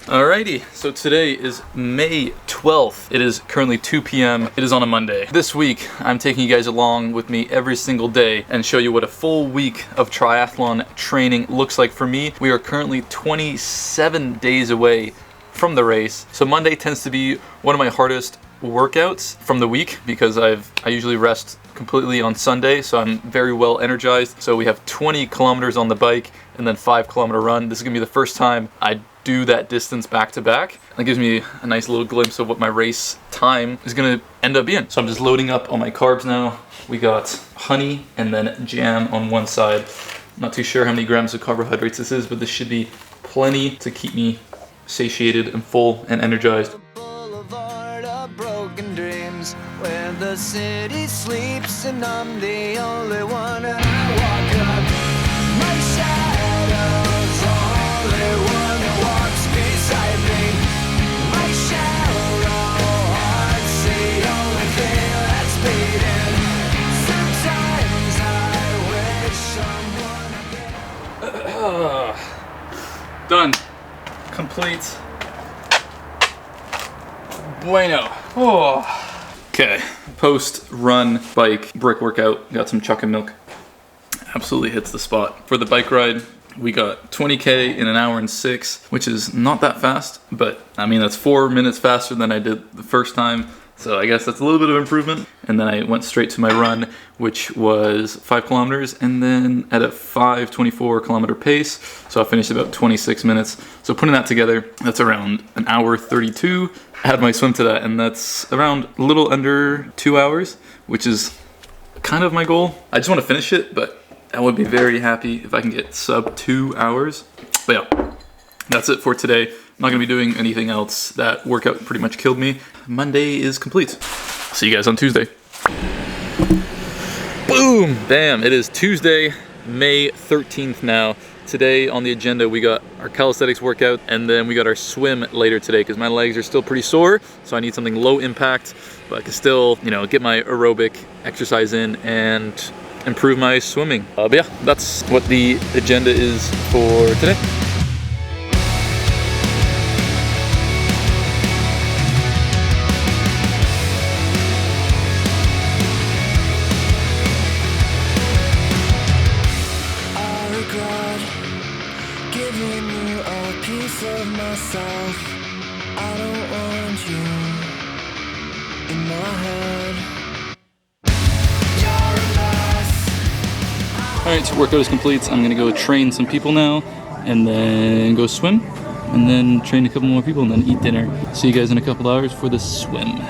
Alrighty, so today is May 12th. It is currently 2 p.m. It is on a Monday. This week, I'm taking you guys along with me every single day and show you what a full week of triathlon training looks like for me. We are currently 27 days away from the race. So Monday tends to be one of my hardest workouts from the week because I usually rest completely on Sunday, so I'm very well energized. So we have 20 kilometers on the bike and then 5-kilometer run. This is gonna be the first time I do that distance back to back. That gives me a nice little glimpse of what my race time is gonna end up being. So I'm just loading up on my carbs now. We got honey and then jam on one side. I'm not too sure how many grams of carbohydrates this is, but this should be plenty to keep me satiated and full and energized. Broken dreams where the city sleeps and I'm the only one, and I walk up my shadow's only one that walks beside me. My shallow heart's the only thing that's beating. Sometimes I wish someone Done. Complete. Bueno. Oh. Okay, post-run bike brick workout, got some chocolate milk. Absolutely hits the spot. For the bike ride, we got 20K in an hour and 6, which is not that fast, but I mean, that's 4 minutes faster than I did the first time. So I guess that's a little bit of improvement. And then I went straight to my run, which was 5 kilometers, and then at a 5:24 kilometer pace. So I finished about 26 minutes. So putting that together, that's around an hour 32. I had my swim to that, and that's around a little under 2 hours, which is kind of my goal. I just want to finish it, but I would be very happy if I can get sub 2 hours. But yeah, that's it for today. I'm not gonna be doing anything else. That workout pretty much killed me. Monday is complete. See you guys on Tuesday. Boom! Bam! It is Tuesday, May 13th now. Today on the agenda we got our calisthenics workout, and then we got our swim later today because my legs are still pretty sore, so I need something low impact, but I can still, get my aerobic exercise in and improve my swimming. But yeah, that's what the agenda is for today. giving you a piece of myself. I don't want you in my head. You're a mess. Alright, so workout is complete. I'm gonna go train some people now, and then go swim, and then train a couple more people, and then eat dinner. See you guys in a couple hours for the swim.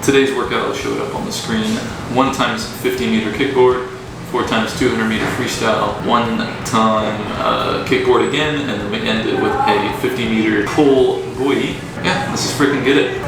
Today's workout will show it up on the screen. 1 times 50-meter kickboard, 4 times 200-meter freestyle, 1 time kickboard again, and then we end it with a 50-meter pull buoy. Yeah, let's just freaking get it.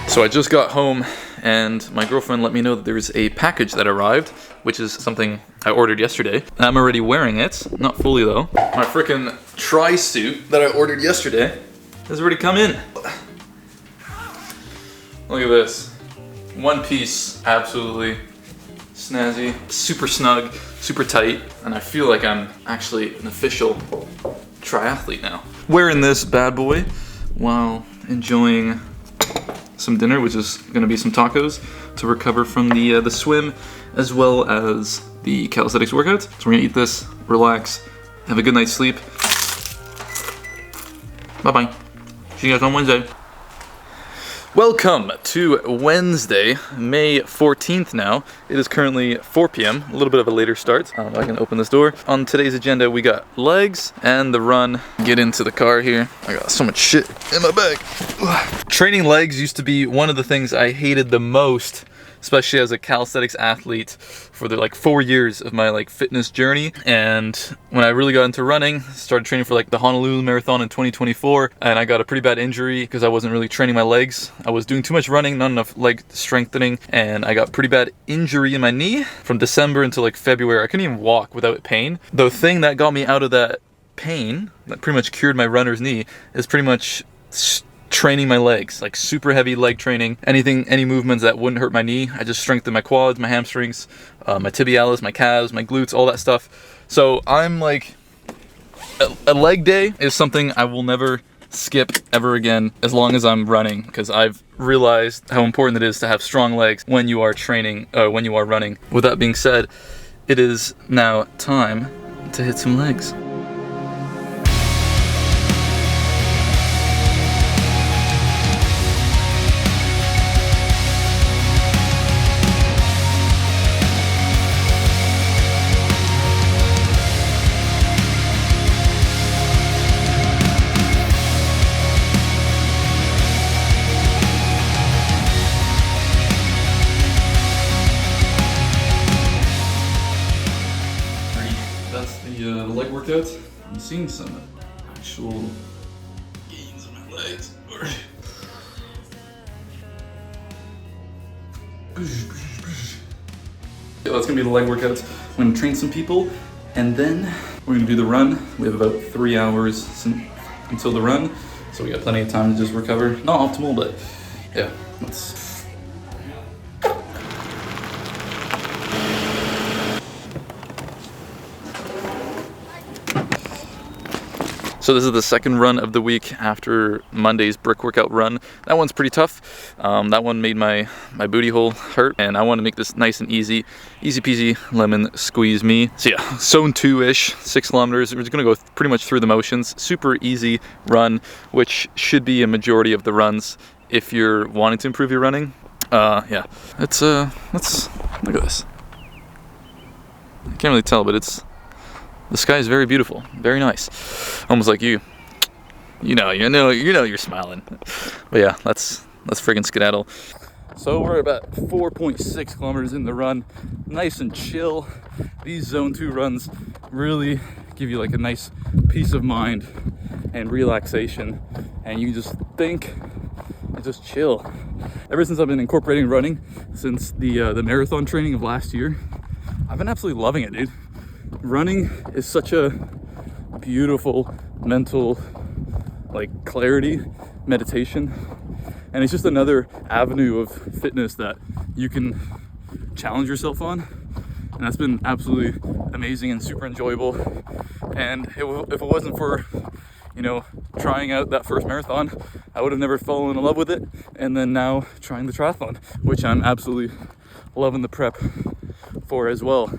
So I just got home and my girlfriend let me know that there's a package that arrived, which is something I ordered yesterday. I'm already wearing it, not fully though. My frickin' tri-suit that I ordered yesterday has already come in. Look at this. One piece, absolutely snazzy, super snug, super tight, and I feel like I'm actually an official triathlete now. Wearing this bad boy while enjoying some dinner, which is going to be some tacos to recover from the swim as well as the calisthenics workout. So we're going to eat this, relax, have a good night's sleep. Bye-bye. See you guys on Wednesday. Welcome to Wednesday, May 14th now. It is currently 4 p.m., a little bit of a later start. I can open this door. On today's agenda, we got legs and the run. Get into the car here. I got so much shit in my bag. Training legs used to be one of the things I hated the most especially as a calisthenics athlete for the like 4 years of my like fitness journey. And when I really got into running, started training for like the Honolulu Marathon in 2024, and I got a pretty bad injury because I wasn't really training my legs. I was doing too much running, not enough leg strengthening, and I got pretty bad injury in my knee from December until like February. I couldn't even walk without pain. The thing that got me out of that pain, that pretty much cured my runner's knee, is pretty much training my legs, like super heavy leg training. Any movements that wouldn't hurt my knee, I just strengthen my quads, my hamstrings, my tibialis, my calves, my glutes, all that stuff. So I'm like, a leg day is something I will never skip ever again as long as I'm running, because I've realized how important it is to have strong legs when you are training, when you are running. With that being said, it is now time to hit some legs. The leg workouts. I'm seeing some actual gains in my legs. That's gonna be the leg workouts. I'm gonna train some people, and then we're gonna do the run. We have about 3 hours until the run, so we got plenty of time to just recover. Not optimal, but yeah, let's. So this is the second run of the week after Monday's brick workout run. That one's pretty tough. That one made my booty hole hurt, and I want to make this nice and easy peasy lemon squeeze me. So yeah, zone 2-ish, 6 kilometers. We're just gonna go pretty much through the motions. Super easy run, which should be a majority of the runs if you're wanting to improve your running. Yeah, let's look at this. I can't really tell, but the sky is very beautiful, very nice. Almost like you know you're smiling. But yeah, let's friggin' skedaddle. So we're about 4.6 kilometers in the run, nice and chill. These zone 2 runs really give you like a nice peace of mind and relaxation, and you just think and just chill. Ever since I've been incorporating running since the marathon training of last year, I've been absolutely loving it, dude. Running is such a beautiful mental like clarity, meditation, and it's just another avenue of fitness that you can challenge yourself on, and that's been absolutely amazing and super enjoyable. And if it wasn't for trying out that first marathon, I would have never fallen in love with it. And then now trying the triathlon, which I'm absolutely loving the prep for as well.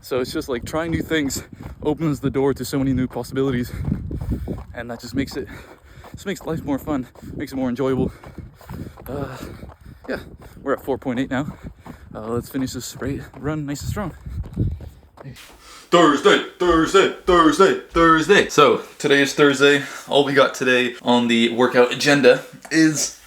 So it's just like trying new things opens the door to so many new possibilities, and that just makes life more fun, makes it more enjoyable. Yeah, we're at 4.8 now. Let's finish this run nice and strong. Thursday. So today is Thursday. All we got today on the workout agenda is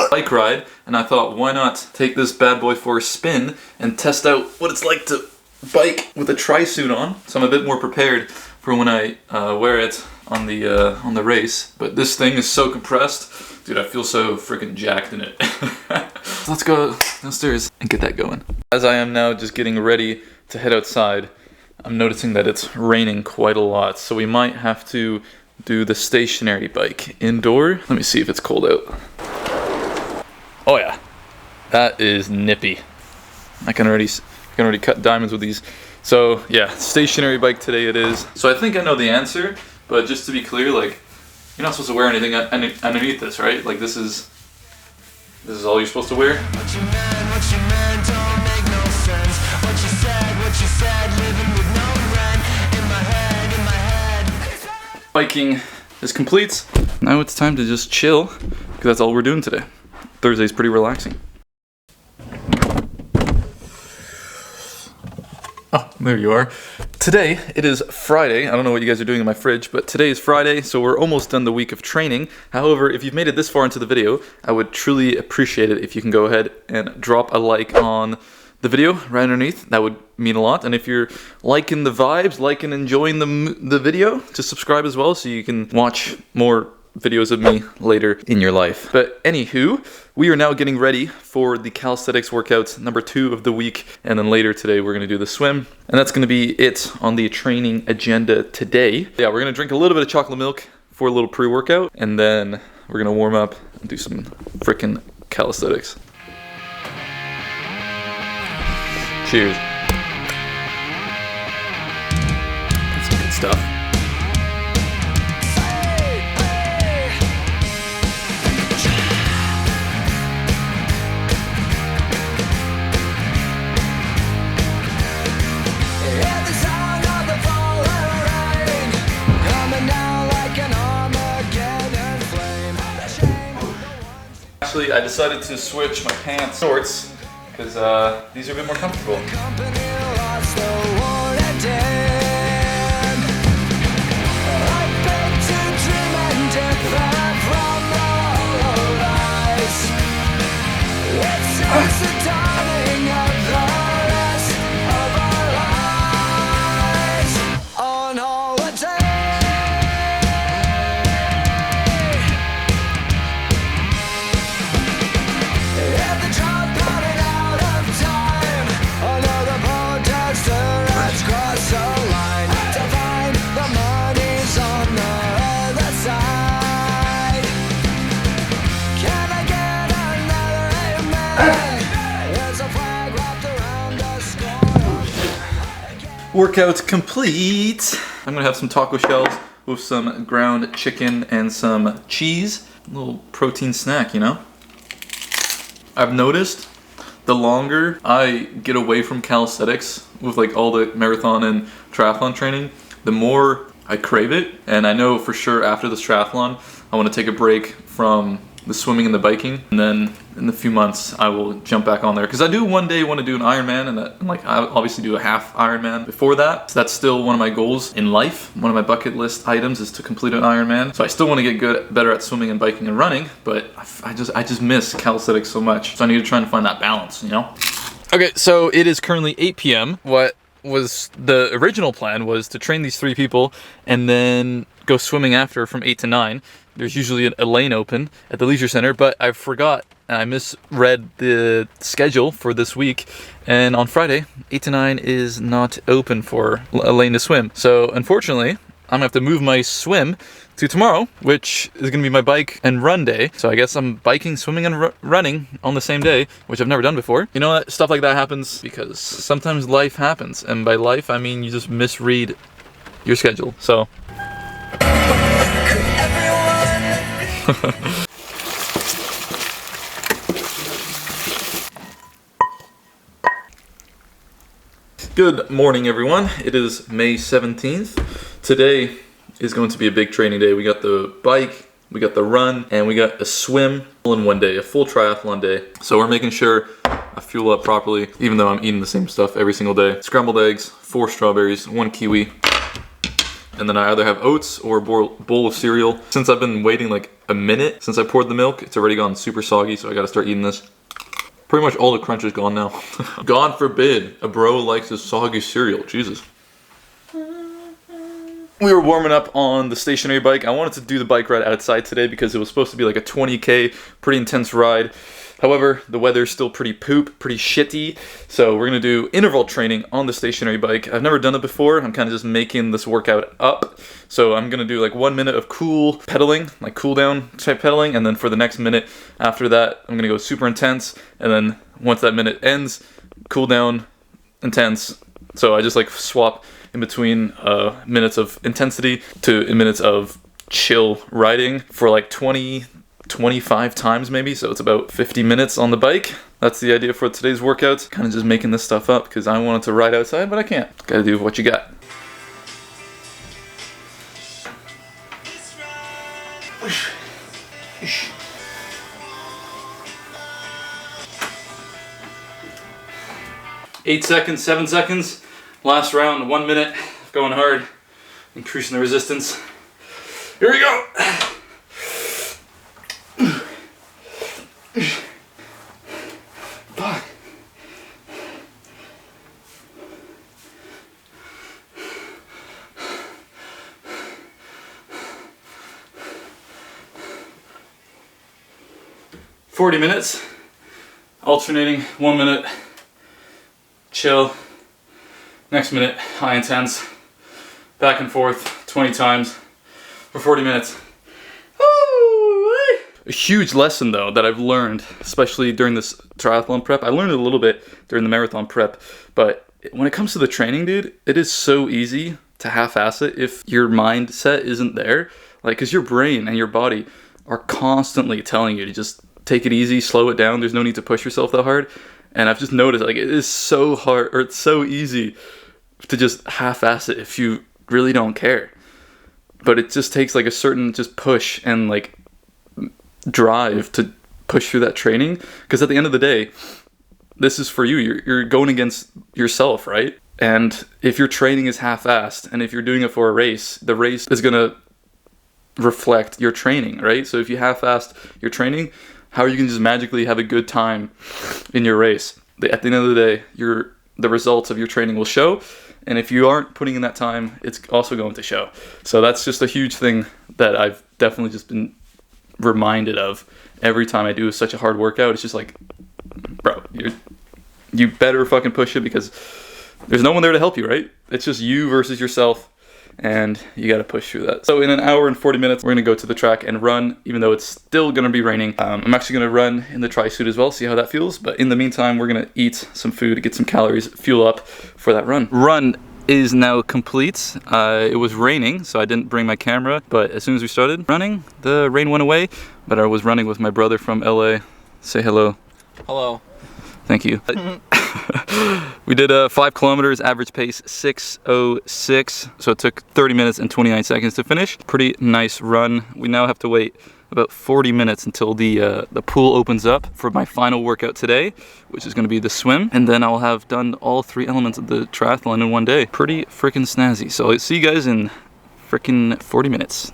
bike ride, and I thought, why not take this bad boy for a spin and test out what it's like to bike with a tri-suit on. So I'm a bit more prepared for when I wear it on the race. But this thing is so compressed, dude. I feel so freaking jacked in it. Let's go downstairs and get that going. As I am now just getting ready to head outside, I'm noticing that it's raining quite a lot, so we might have to do the stationary bike indoor. Let me see if it's cold out. Oh yeah, that is nippy. I can already cut diamonds with these. So yeah, stationary bike today it is. So I think I know the answer, but just to be clear, like, you're not supposed to wear anything underneath this, right? Like this is all you're supposed to wear. What you meant don't make no sense. What you said, living with no rent. In my head. Biking is complete. Now it's time to just chill, because that's all we're doing today. Thursday's pretty relaxing. Oh, there you are. Today, it is Friday. I don't know what you guys are doing in my fridge, but today is Friday, so we're almost done the week of training. However, if you've made it this far into the video, I would truly appreciate it if you can go ahead and drop a like on the video right underneath. That would mean a lot. And if you're liking the vibes, liking, enjoying the video, to subscribe as well so you can watch more videos of me later in your life. But anywho, we are now getting ready for the calisthenics workout number 2 of the week, and then later today we're going to do the swim, and that's going to be it on the training agenda today. Yeah, we're going to drink a little bit of chocolate milk for a little pre-workout, and then we're going to warm up and do some freaking calisthenics. Cheers. That's some good stuff. Actually, I decided to switch my pants shorts because these are a bit more comfortable. Workout complete. I'm gonna have some taco shells with some ground chicken and some cheese. A little protein snack, you know? I've noticed the longer I get away from calisthenics with like all the marathon and triathlon training, the more I crave it. And I know for sure after this triathlon, I want to take a break from the swimming and the biking, and then in a few months I will jump back on there because I do one day want to do an Ironman, and like I obviously do a half Ironman before that, so that's still one of my goals in life. One of my bucket list items is to complete an Ironman, so I still want to get better at swimming and biking and running, but I just miss calisthenics so much, so I need to try and find that balance, you know? Okay, so it is currently 8 p.m. What was the original plan was to train these 3 people and then go swimming after from 8 to 9. There's usually a lane open at the leisure center, but I forgot and I misread the schedule for this week, and on Friday 8 to 9 is not open for a lane to swim. So unfortunately I'm gonna have to move my swim to tomorrow, which is gonna be my bike and run day. So I guess I'm biking, swimming, and running on the same day, which I've never done before. You know what? Stuff like that happens because sometimes life happens, and by life I mean you just misread your schedule. So Good morning, everyone. It is May 17th. Today is going to be a big training day. We got the bike, we got the run, and we got a swim all in one day, a full triathlon day. So we're making sure I fuel up properly, even though I'm eating the same stuff every single day. Scrambled eggs, 4 strawberries, 1 kiwi, and then I either have oats or a bowl of cereal. Since I've been waiting like a minute since I poured the milk, it's already gone super soggy, so I gotta start eating this. Pretty much all the crunch is gone now. God forbid a bro likes his soggy cereal, Jesus. We were warming up on the stationary bike. I wanted to do the bike ride outside today because it was supposed to be like a 20K, pretty intense ride. However, the weather's still pretty shitty, so we're gonna do interval training on the stationary bike. I've never done it before. I'm kind of just making this workout up. So I'm gonna do like 1 minute of cool pedaling, like cool down type pedaling, and then for the next minute after that, I'm gonna go super intense, and then once that minute ends, cool down, intense. So I just like swap in between minutes of intensity to minutes of chill riding for like 25 times maybe, so it's about 50 minutes on the bike. That's the idea for today's workout. Kind of just making this stuff up because I wanted to ride outside, but I can't. Gotta do what you got. Eight seconds, 7 seconds. Last round, 1 minute, going hard, increasing the resistance. Here we go. Fuck. "40 minutes, alternating 1 minute, chill, next minute, high intense, back and forth 20 times for 40 minutes. A huge lesson though that I've learned, especially during this triathlon prep. I learned it a little bit during the marathon prep, but when it comes to the training, dude, it is so easy to half-ass it if your mindset isn't there. Like, cause your brain and your body are constantly telling you to just take it easy, slow it down. There's no need to push yourself that hard. And I've just noticed, like, it is so hard, or it's so easy to just half-ass it if you really don't care. But it just takes like a certain just push and like drive to push through that training. Because at the end of the day, this is for you. You're going against yourself, right? And if your training is half-assed, and if you're doing it for a race, the race is gonna reflect your training, right? So if you half-assed your training, how are you going to just magically have a good time in your race? At the end of the day, the results of your training will show. And if you aren't putting in that time, it's also going to show. So that's just a huge thing that I've definitely just been reminded of every time I do such a hard workout. It's just like, bro, you better fucking push it, because there's no one there to help you, right? It's just you versus yourself. And you got to push through that. So in an hour and 40 minutes, we're going to go to the track and run, even though it's still going to be raining. I'm actually going to run in the tri-suit as well, see how that feels. But in the meantime, we're going to eat some food, get some calories, fuel up for that run. Run is now complete. It was raining, so I didn't bring my camera. But as soon as we started running, the rain went away. But I was running with my brother from LA. Say hello. Hello. Thank you. We did 5 kilometers, average pace 6:06. So it took 30 minutes and 29 seconds to finish. Pretty nice run. We now have to wait about 40 minutes until the pool opens up for my final workout today, which is going to be the swim. And then I'll have done all 3 elements of the triathlon in one day. Pretty freaking snazzy. So I'll see you guys in freaking 40 minutes.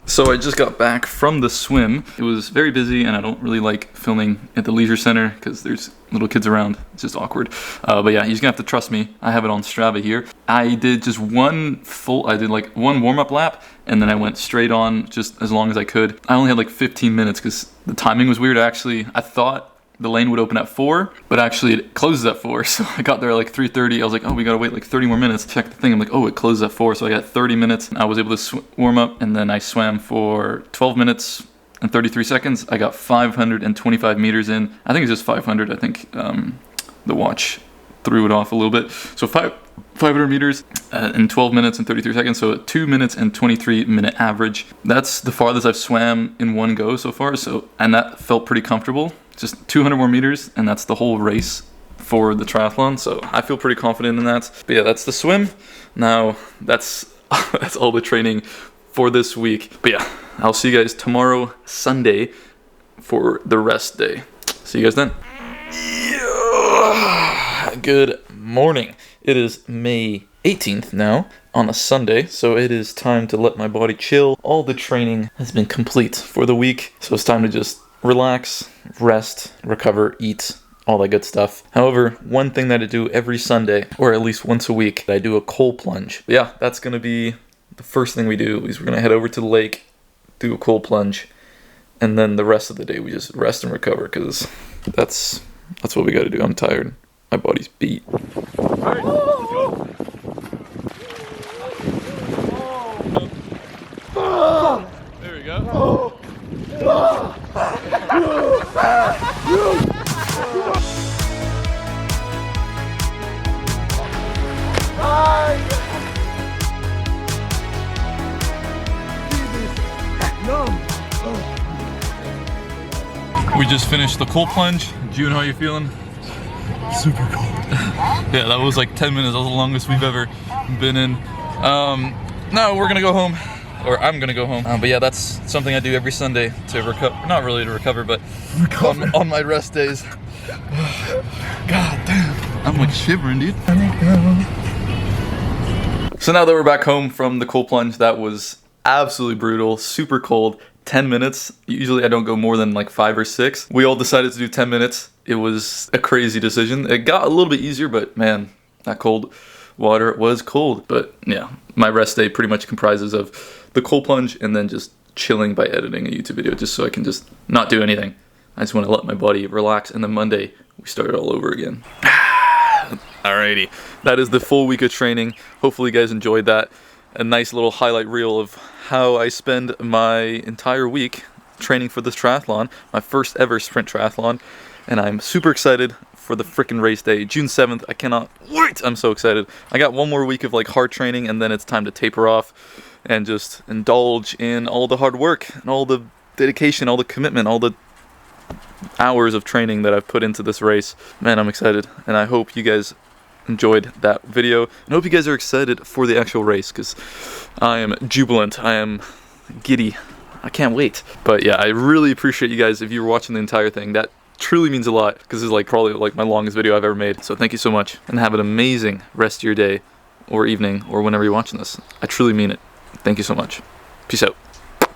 So I just got back from the swim. It was very busy, and I don't really like filming at the leisure center because there's little kids around. It's just awkward. But yeah, you're just gonna have to trust me. I have it on Strava here. I did just one warm-up lap, and then I went straight on just as long as I could. I only had like 15 minutes because the timing was weird. I thought the lane would open at 4, but actually it closes at 4. So I got there at like 3:30. I was like, oh, we gotta wait like 30 more minutes. Check the thing. I'm like, oh, it closes at 4. So I got 30 minutes. I was able to warm up, and then I swam for 12 minutes and 33 seconds. I got 525 meters in. I think it's just 500. I think the watch threw it off a little bit. So 500 meters in 12 minutes and 33 seconds. So 2 minutes and 23 minute average. That's the farthest I've swam in one go so far. And that felt pretty comfortable. Just 200 more meters, and that's the whole race for the triathlon. So I feel pretty confident in that. But yeah, that's the swim. Now that's all the training for this week. But yeah, I'll see you guys tomorrow, Sunday, for the rest day. See you guys then. Yeah. Good morning. It is May 18th now on a Sunday, so it is time to let my body chill. All the training has been complete for the week, so it's time to just relax, rest, recover, eat, all that good stuff. However, one thing that I do every Sunday, or at least once a week, I do a cold plunge. But yeah, that's going to be the first thing we do, is we're going to head over to the lake, do a cold plunge, and then the rest of the day we just rest and recover, because that's what we got to do. I'm tired. My body's beat. There we go. We just finished the cold plunge. June, how are you feeling? Super cold. Yeah, that was like 10 minutes. That was the longest we've ever been in. Now we're gonna go home, or I'm gonna go home. But yeah, that's something I do every Sunday to recover. Not really to recover, but on my rest days. God damn. I'm like shivering, dude. So now that we're back home from the cold plunge, that was absolutely brutal, super cold. 10 minutes. Usually I don't go more than like 5 or 6. We all decided to do 10 minutes. It was a crazy decision. It got a little bit easier, but man, that cold water was cold. But yeah, my rest day pretty much comprises of the cold plunge and then just chilling by editing a YouTube video, just so I can just not do anything. I just want to let my body relax, and then Monday we start it all over again. Alrighty, that is the full week of training. Hopefully you guys enjoyed that. A nice little highlight reel of how I spend my entire week training for this triathlon, my first ever sprint triathlon, and I'm super excited for the frickin' race day, June 7th. I cannot wait. I'm so excited. I got one more week of like hard training, and then it's time to taper off and just indulge in all the hard work and all the dedication, all the commitment, all the hours of training that I've put into this race. Man, I'm excited, and I hope you guys enjoyed that video, and hope you guys are excited for the actual race, because I am jubilant, I am giddy, I can't wait. But yeah, I really appreciate you guys if you were watching the entire thing. That truly means a lot, because this is like probably like my longest video I've ever made. So thank you so much, and have an amazing rest of your day or evening or whenever you're watching this. I truly mean it. Thank you so much. Peace out.